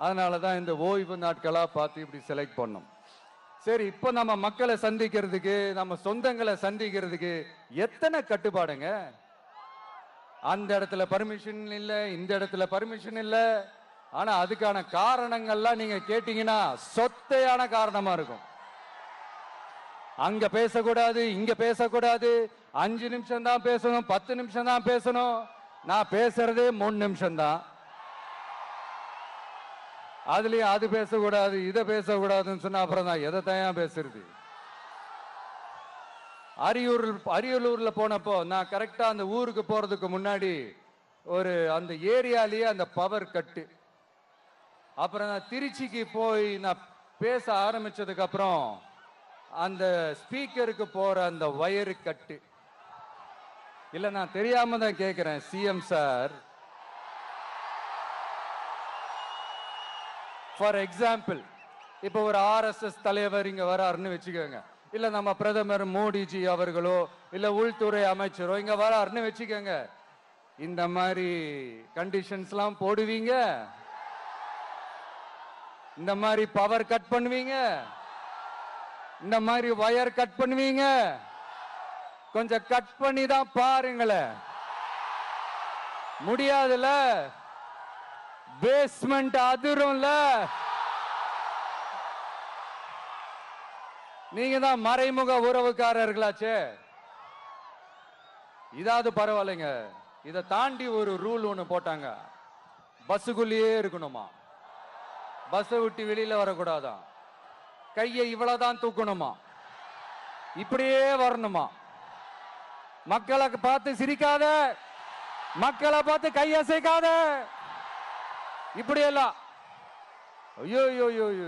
அதனால தான் இந்த ஓய்வு நாட்களா பார்த்து இப்படி செலக்ட் பண்ணோம். சரி, இப்போ நம்ம மக்களை சந்திக்கிறதுக்கு, நம்ம சொந்தங்களை சந்திக்கிறதுக்கு எத்தனை கட்டுப்பாடுங்க. அந்த இடத்துல பர்மிஷன் இல்ல, இந்த இடத்துல பர்மிஷன் இல்ல. ஆனா அதுக்கான காரணங்கள்லாம் நீங்க கேட்டீங்கன்னா சொத்தையான காரணமா இருக்கும். அங்க பேசக்கூடாது, இங்க பேசக்கூடாது, 5 நிமிஷம் தான் பேசணும், 10 நிமிஷம் தான் பேசணும். நான் பேசுறதே 3 நிமிஷம் தான். அதுலயும் அது பேசக்கூடாது, இதை பேசக்கூடாதுன்னு சொன்னா அப்புறம் தான் எதை தான் பேசுறது. அரியலூர்ல போனப்போ நான் கரெக்டா அந்த ஊருக்கு போறதுக்கு முன்னாடி ஒரு அந்த ஏரியாலேயே அந்த பவர் கட்டு. அப்புறம் நான் திருச்சிக்கு போய் நான் பேச ஆரம்பிச்சதுக்கு அப்புறம் அந்த ஸ்பீக்கருக்கு போற அந்த வயரு கட்டு. இல்ல, நான் தெரியாம தான் கேட்கிறேன் சிஎம் சார். ஃபார் எக்ஸாம்பிள், இப்ப ஒரு RSS தலைவர் இங்க வராருன்னு வச்சுக்கோங்க, இல்ல நம்ம பிரதமர் மோடிஜி அவர்களோ இல்ல உள்துறை அமைச்சரோ இங்க வராருன்னு வச்சுக்கோங்க, இந்த மாதிரி கண்டிஷன்ஸ்லாம் போடுவீங்க, இந்த மாதிரி பவர் கட் பண்ணுவீங்க, இந்த மாதிரி வயர் கட் பண்ணுவீங்க. கொஞ்சம் கட் பண்ணி தான் பாருங்களேன். முடியாதுல, பேஸ்மெண்ட் அதிரும்ல. நீங்க தான் மறைமுக உறவுக்காரர்களாச்சே. இதாவது பரவாயில்லைங்க. இதை தாண்டி ஒரு ரூல் ஒண்ணு போட்டாங்க, பஸ்ஸுக்குள்ளேயே இருக்கணுமா, பஸ்ஸை விட்டு வெளியில வரக்கூடாதான், கையை இவ்வளவுதான் தூக்கணுமா, இப்படியே வரணுமா, மக்களை பார்த்து சிரிக்காத, மக்களை பார்த்து கையசைக்காத, இப்படி எல்லாம். ஐயோ ஐயோ ஐயோ.